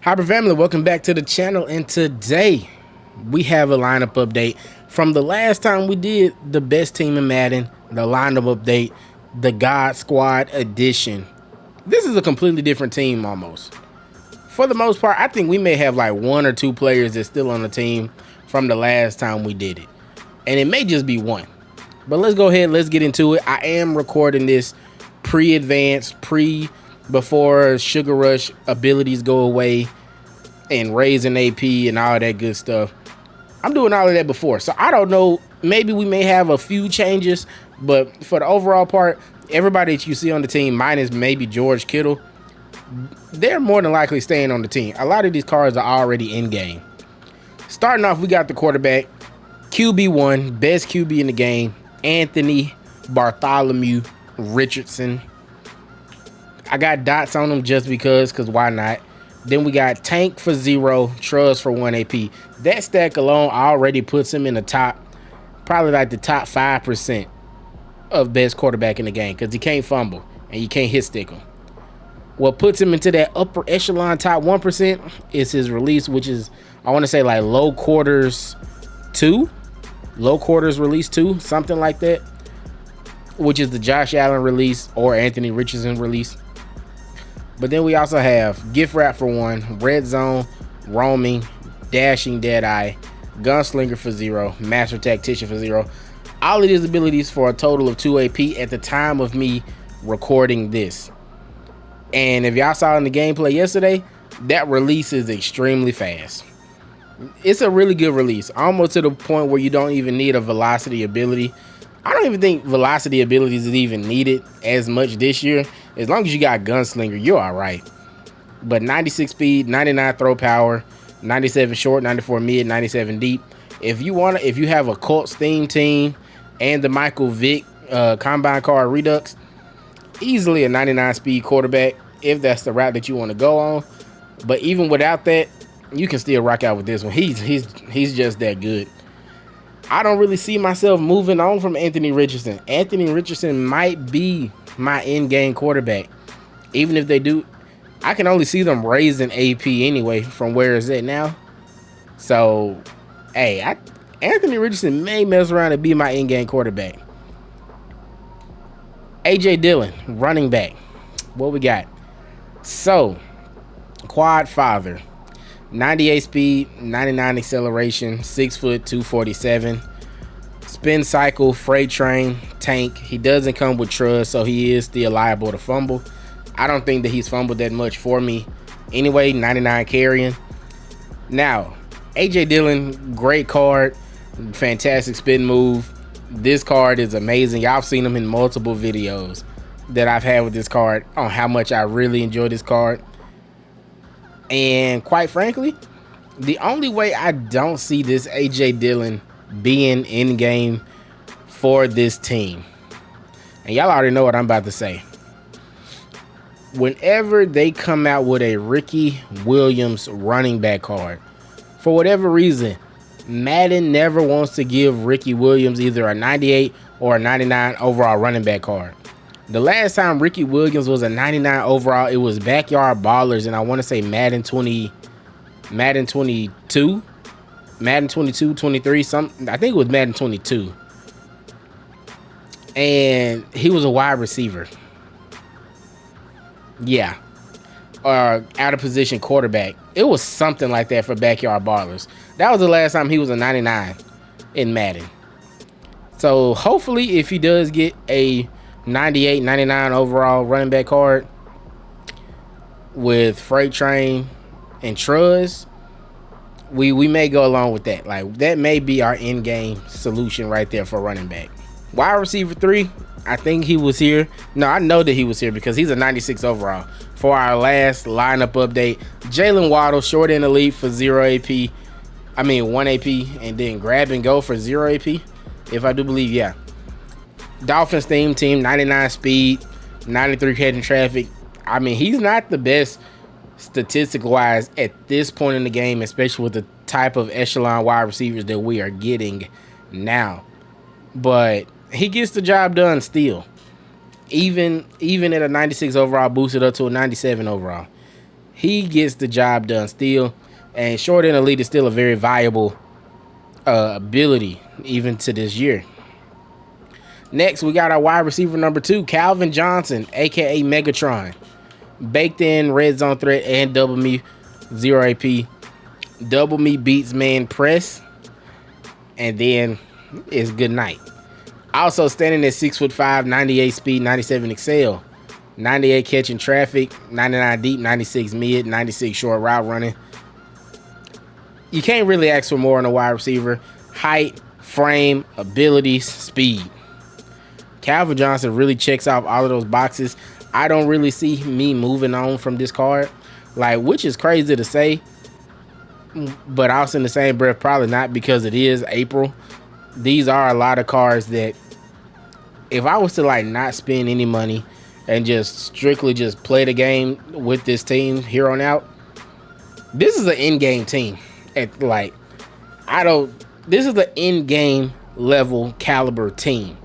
Hybrid family, welcome back to the channel, and today we have a lineup update from the last time we did the best team in Madden, the lineup update, the God Squad edition. This is a completely different team almost. For the most part, I think we may have like one or two players that's still on the team from the last time we did it. And it may just be one. But let's go ahead, let's get into it. I am recording this pre-advanced, before Sugar Rush abilities go away and raising AP and all that good stuff. I'm doing all of that before, so I don't know, maybe we may have a few changes, but for the overall part, everybody that you see on the team, minus maybe George Kittle, they're more than likely staying on the team. A lot of these cards are already in game. Starting off, we got the quarterback, QB1, best QB in the game, Anthony Bartholomew Richardson. I got dots on them just because why not? Then we got Tank for 0, Trust for 1 AP. That stack alone already puts him in the top, probably like the top 5% of best quarterback in the game, because he can't fumble and you can't hit stick him. What puts him into that upper echelon top 1% is his release, which is, I want to say, like low quarters release 2, something like that, which is the Josh Allen release or Anthony Richardson release. But then we also have Gift Wrap for 1, Red Zone, Roaming, Dashing Deadeye, Gunslinger for 0, Master Tactician for 0. All of these abilities for a total of 2 AP at the time of me recording this. And if y'all saw in the gameplay yesterday, that release is extremely fast. It's a really good release, almost to the point where you don't even need a velocity ability. I don't even think velocity abilities is even needed as much this year. As long as you got Gunslinger, you're all right. But 96 speed, 99 throw power, 97 short, 94 mid, 97 deep. If you have a Colts theme team and the Michael Vick combine card Redux, easily a 99 speed quarterback if that's the route that you want to go on. But even without that, you can still rock out with this one. He's just that good. I don't really see myself moving on from Anthony Richardson. Anthony Richardson might be my in-game quarterback. Even if they do, I can only see them raising AP anyway from where it's at now. So, hey, Anthony Richardson may mess around and be my in-game quarterback. AJ Dillon, running back. What we got? So, quad father. 98 speed, 99 acceleration, 6 foot, 247. Spin cycle, freight train, tank. He doesn't come with trust, so he is still liable to fumble. I don't think that he's fumbled that much for me. Anyway, 99 carrying. Now, AJ Dillon, great card, fantastic spin move. This card is amazing. Y'all have seen him in multiple videos that I've had with this card on how much I really enjoy this card. And quite frankly, the only way I don't see this AJ Dillon being in game for this team, and y'all already know what I'm about to say, whenever they come out with a Ricky Williams running back card, for whatever reason, Madden never wants to give Ricky Williams either a 98 or a 99 overall running back card. The last time Ricky Williams was a 99 overall, it was Backyard Ballers, and I want to say Madden 22, Madden 22, 23, I think it was Madden 22. And he was a wide receiver. Yeah. Or out of position quarterback. It was something like that for Backyard Ballers. That was the last time he was a 99 in Madden. So hopefully if he does get a 98, 99 overall running back card with freight train and trust, we may go along with that. Like, that may be our in-game solution right there for running back. Wide receiver 3, I think he was here. No, I know that he was here because he's a 96 overall. For our last lineup update, Jalen Waddle, short end elite for 1 AP, and then grab and go for 0 AP, if I do believe, yeah. Dolphins theme team, 99 speed, 93 heading traffic. I mean, he's not the best statistic-wise at this point in the game, especially with the type of echelon wide receivers that we are getting now. But he gets the job done still. Even at a 96 overall, boosted up to a 97 overall. He gets the job done still. And short end elite is still a very viable ability even to this year. Next, we got our wide receiver number 2, Calvin Johnson, aka Megatron. Baked in red zone threat and double me 0 AP. Double me beats man press. And then it's good night. Also standing at 6'5", 98 speed, 97 excel. 98 catching traffic, 99 deep, 96 mid, 96 short route running. You can't really ask for more on a wide receiver. Height, frame, abilities, speed. Calvin Johnson really checks off all of those boxes. I don't really see me moving on from this card, like, which is crazy to say, but also in the same breath, probably not, because it is April. These are a lot of cards that if I was to like not spend any money and just strictly just play the game with this team here on out, this is an in-game team. At like, this is the in-game level caliber team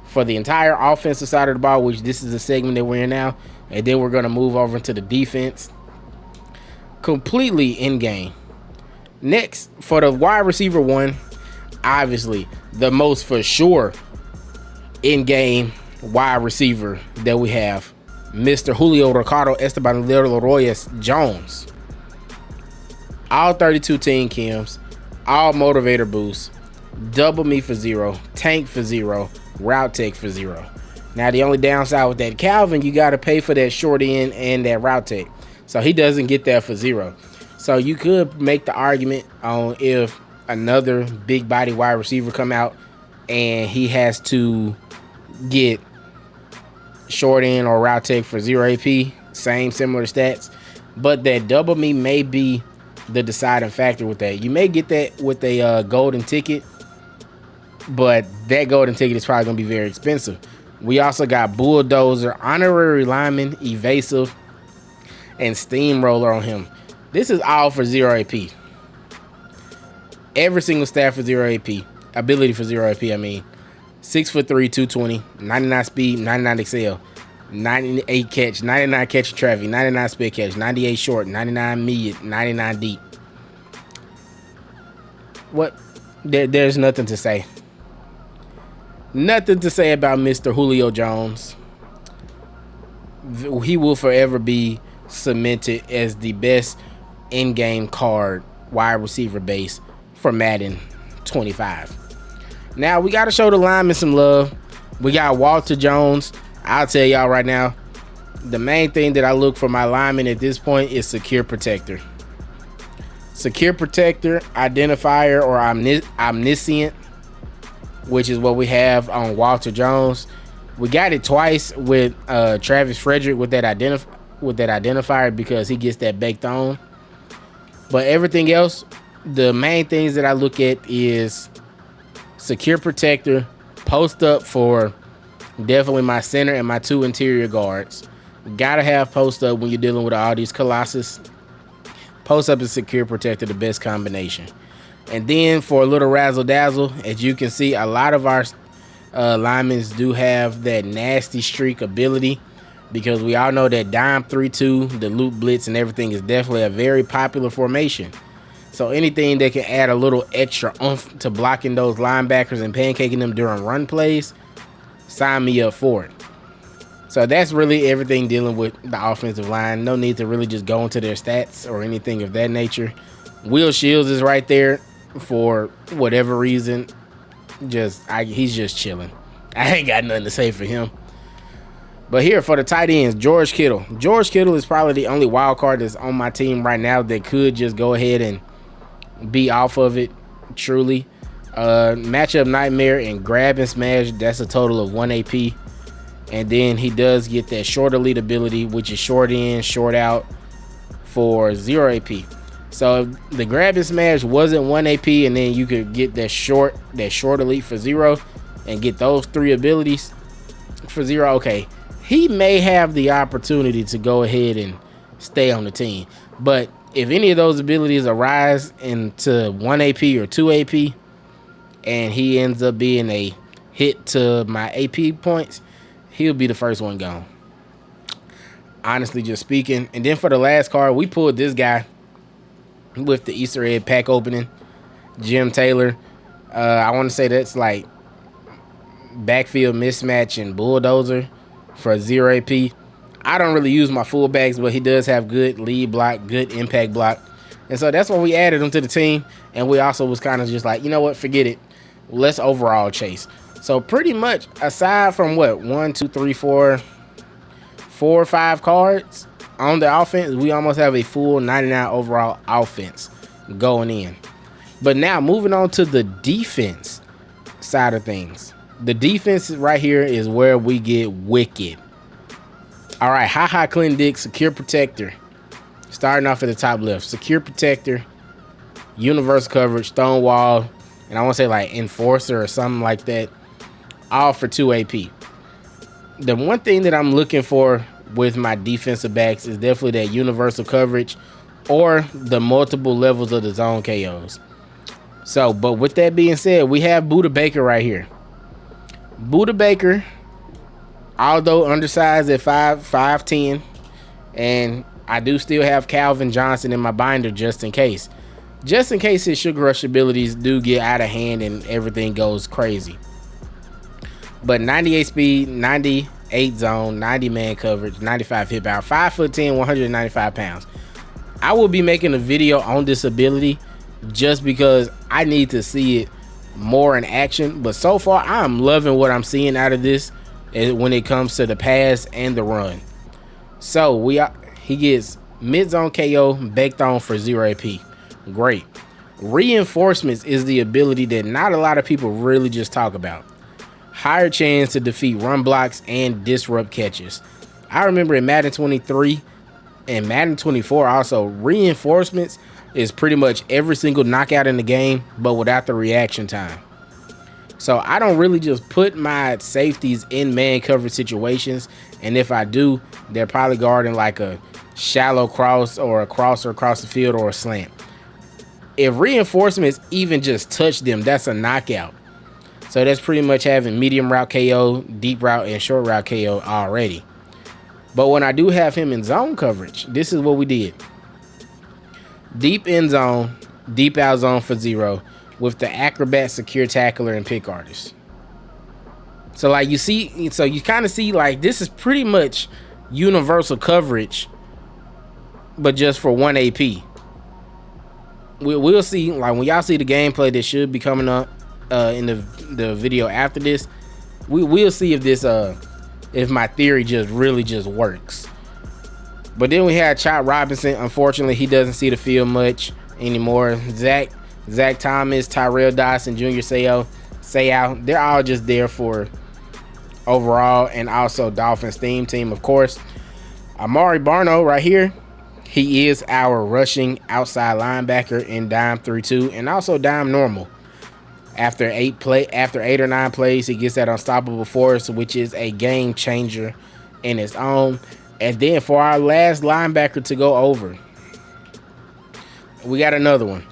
for the entire offensive side of the ball, which this is the segment that we're in now, and then we're going to move over into the defense. Completely in-game. Next, for the wide receiver 1, obviously the most for sure in-game wide receiver that we have, Mr. Julio Ricardo Esteban Leroyes Jones. All 32 team chems, all motivator boosts, double me for 0, tank for 0, route tech for 0. Now the only downside with that Calvin, you got to pay for that short end and that route tech, so he doesn't get that for 0. So you could make the argument on if another big body wide receiver come out and he has to get short end or route tech for 0 AP, same similar stats, but that double me may be the deciding factor with that. You may get that with a golden ticket, but that golden ticket is probably going to be very expensive. We also got bulldozer, honorary lineman, evasive, and steamroller on him. This is all for 0 AP. Every single stat for 0 AP. Ability for 0 AP, I mean. 6'3", 220, 99 speed, 99 excel, 98 catch, 99 catch traffic, 99 spit catch, 98 short, 99 mid, 99 deep. What? There's nothing to say. Nothing to say about Mr. Julio Jones. He will forever be cemented as the best in-game card wide receiver base for Madden 25. Now we got to show the linemen some love. We got Walter Jones. I'll tell y'all right now, the main thing that I look for my lineman at this point is secure protector. Secure protector, identifier, or omniscient, which is what we have on Walter Jones. We got it twice with Travis Frederick with that identifier because he gets that baked on. But everything else, the main things that I look at is secure protector, post up for definitely my center and my 2 interior guards. Gotta have post up when you're dealing with all these Colossus. Post up and secure protector, the best combination. And then for a little razzle dazzle, as you can see, a lot of our linemen do have that nasty streak ability, because we all know that dime 3-2, the loop blitz and everything is definitely a very popular formation. So anything that can add a little extra oomph to blocking those linebackers and pancaking them during run plays, sign me up for it. So that's really everything dealing with the offensive line. No need to really just go into their stats or anything of that nature. Will Shields is right there for whatever reason. He's just chilling. I ain't got nothing to say for him. But here for the tight ends, George Kittle. George Kittle is probably the only wild card that's on my team right now that could just go ahead and be off of it, truly. Matchup nightmare and grab and smash, that's a total of 1 AP. And then he does get that short elite ability, which is short in, short out for 0 AP. So if the grab and smash wasn't 1 AP, and then you could get that short elite for 0 and get those 3 abilities for 0, okay, he may have the opportunity to go ahead and stay on the team. But if any of those abilities arise into 1 AP or 2 AP, and he ends up being a hit to my AP points, he'll be the first one gone. honestly just speaking. And then for the last card, we pulled this guy with the Easter egg pack opening, Jim Taylor. I want to say that's like backfield mismatch and bulldozer for 0 AP. I don't really use my fullbacks, but he does have good lead block, good impact block. And so that's why we added him to the team. And we also was kind of just like, you know what, forget it. Let's overall chase. So pretty much, aside from what, 4 or 5 cards on the offense, we almost have a full 99 overall offense going in. But now moving on to the defense side of things. The defense right here is where we get wicked. All right, Clint Dick, Secure Protector. Starting off at the top left. Secure Protector, Universal Coverage, Stonewall, and I want to say like Enforcer or something like that. All for 2 AP. The one thing that I'm looking for with my defensive backs is definitely that Universal Coverage or the multiple levels of the zone KOs. So, but with that being said, we have Buda Baker right here. Buda Baker, although undersized at 5'10", and I do still have Calvin Johnson in my binder just in case. Just in case his sugar rush abilities do get out of hand and everything goes crazy. But 98 speed, 98 zone, 90 man coverage, 95 hit power, 5'10", 195 pounds. I will be making a video on this ability just because I need to see it more in action. But so far, I'm loving what I'm seeing out of this when it comes to the pass and the run. So he gets mid-zone KO, baked on for 0 AP. Great. Reinforcements is the ability that not a lot of people really just talk about. Higher chance to defeat run blocks and disrupt catches. I remember in Madden 23 and Madden 24 also, reinforcements is pretty much every single knockout in the game, but without the reaction time. So I don't really just put my safeties in man coverage situations, and if I do, they're probably guarding like a shallow cross or a crosser across the field or a slant. If reinforcements even just touch them, that's a knockout. So that's pretty much having medium route KO, deep route, and short route KO already. But when I do have him in zone coverage, this is what we did. Deep in zone, deep out zone for 0 with the Acrobat, Secure Tackler, and Pick Artist. So like you see, so you kind of see like this is pretty much universal coverage, but just for 1 AP. We'll see, like when y'all see the gameplay that should be coming up in the video after this, we'll see if this if my theory just really just works. But then we had Chop Robinson. Unfortunately, he doesn't see the field much anymore. Zach Thomas, Tyrell Dodson, Junior Seau, they're all just there for overall, and also Dolphins theme team, of course. Amari Barno right here, he is our rushing outside linebacker in dime 3-2 and also dime normal. After 8 or 9 plays, he gets that unstoppable force, which is a game changer in its own. And then for our last linebacker to go over, we got another one.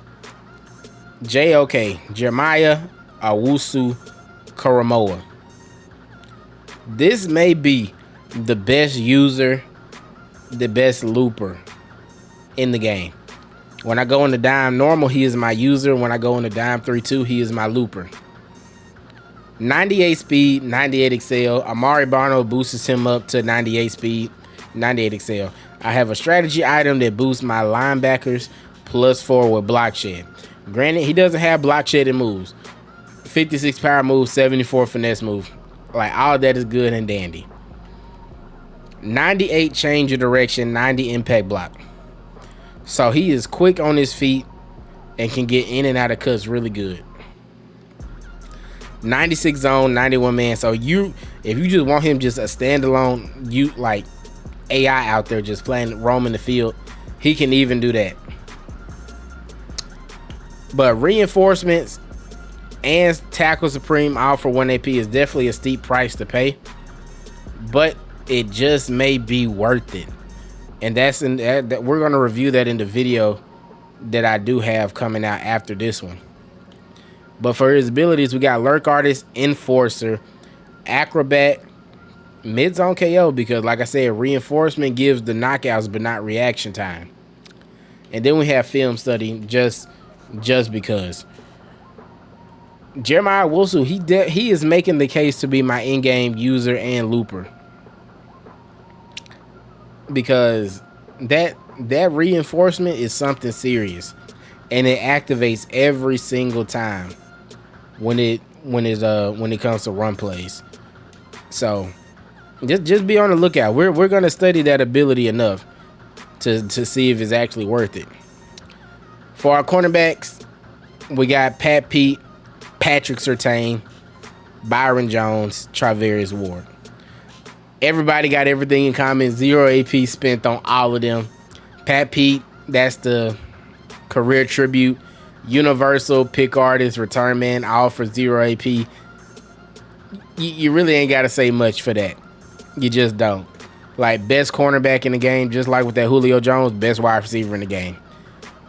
Jeremiah Owusu Karamoa. This may be the best user, the best looper in the game. When I go into dime normal, he is my user. When I go into dime 3-2, he is my looper. 98 speed, 98 excel. Amari Barno boosts him up to 98 speed, 98 excel. I have a strategy item that boosts my linebackers +4 with block shed. Granted, he doesn't have block shedded moves. 56 power move, 74 finesse move. Like, all that is good and dandy. 98 change of direction, 90 impact block. So he is quick on his feet and can get in and out of cuts really good. 96 zone, 91 man. So if you just want him just a standalone, like AI out there just playing, roaming the field, he can even do that. But reinforcements and tackle supreme all for 1 AP is definitely a steep price to pay, but it just may be worth it. And we're going to review that in the video that I do have coming out after this one. But for his abilities, we got Lurk Artist, Enforcer, Acrobat, Mid-zone KO because, like I said, reinforcement gives the knockouts but not reaction time. And then we have film study just because. Jeremiah Wosu, he is making the case to be my in-game user and looper. Because that reinforcement is something serious. And it activates every single time when it comes to run plays. So just be on the lookout. We're gonna study that ability enough to see if it's actually worth it. For our cornerbacks, we got Pat Pete, Patrick Surtain, Byron Jones, Travarius Ward. Everybody got everything in common. 0 AP spent on all of them. Pat Pete, that's the career tribute, universal pick artist, return man, all for 0 AP. You really ain't got to say much for that. You just don't. Like, best cornerback in the game, just like with that Julio Jones, best wide receiver in the game.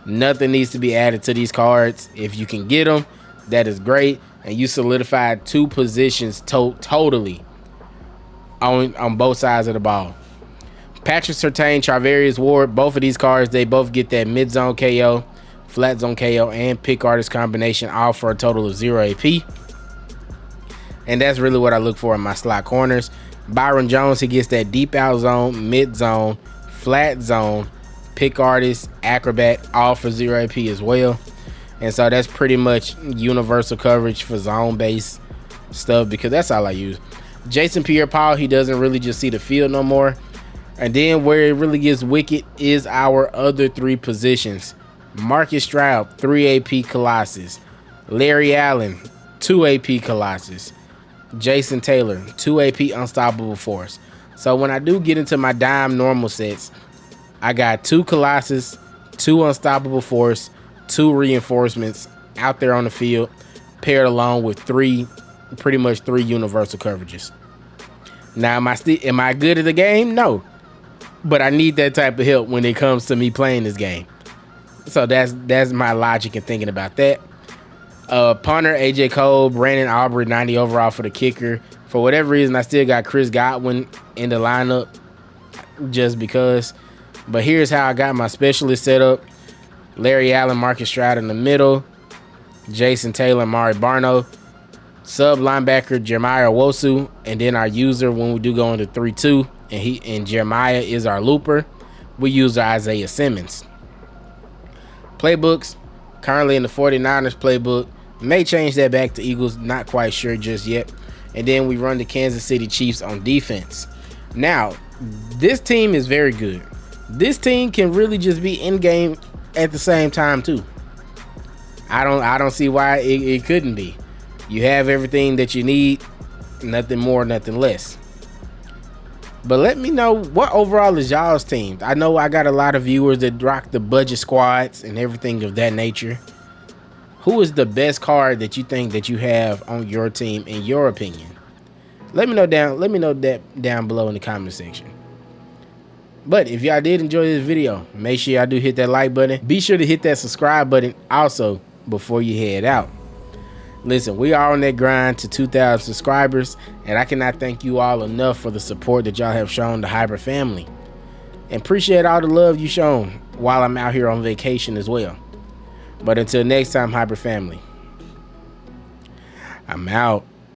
Nothing needs to be added to these cards. If you can get them, that is great. And you solidified 2 positions totally on both sides of the ball. Patrick Surtain, Travarius Ward, both of these cards, they both get that mid-zone KO, flat zone KO, and pick artist combination, all for a total of 0 AP. And that's really what I look for in my slot corners. Byron Jones, he gets that deep out zone, mid zone, flat zone, pick artist, acrobat, all for 0 AP as well. And so that's pretty much universal coverage for zone-based stuff because that's all I use. Jason Pierre-Paul, he doesn't really just see the field no more. And then where it really gets wicked is our other 3 positions. Marcus Stroud, 3 AP Colossus. Larry Allen, 2 AP Colossus. Jason Taylor, 2 AP Unstoppable Force. So when I do get into my dime normal sets, I got 2 Colossus, 2 Unstoppable Force, 2 reinforcements out there on the field, paired along with pretty much 3 universal coverages. Now, am I good at the game? No. But I need that type of help when it comes to me playing this game. So that's my logic in thinking about that. Punter, AJ Cole, Brandon Aubrey, 90 overall for the kicker. For whatever reason, I still got Chris Godwin in the lineup just because. But here's how I got my specialist set up. Larry Allen, Marcus Stroud in the middle. Jason Taylor, Mari Barno. Sub linebacker, Jeremiah Wosu. And then our user when we do go into 3-2. And Jeremiah is our looper. We use Isaiah Simmons. Playbooks. Currently in the 49ers playbook. May change that back to Eagles. Not quite sure just yet. And then we run the Kansas City Chiefs on defense. Now, this team is very good. This team can really just be in game at the same time too. I don't see why it couldn't be. You have everything that you need. Nothing more, nothing less. But let me know what overall is y'all's team. I know I got a lot of viewers that rock the budget squads and everything of that nature. Who is the best card that you think that you have on your team in your opinion? Let me know that down below in the comment section. But if y'all did enjoy this video, make sure y'all do hit that like button. Be sure to hit that subscribe button also before you head out. Listen, we are on that grind to 2,000 subscribers, and I cannot thank you all enough for the support that y'all have shown the Hybrid family. And appreciate all the love you shown while I'm out here on vacation as well. But until next time, Hybrid family, I'm out.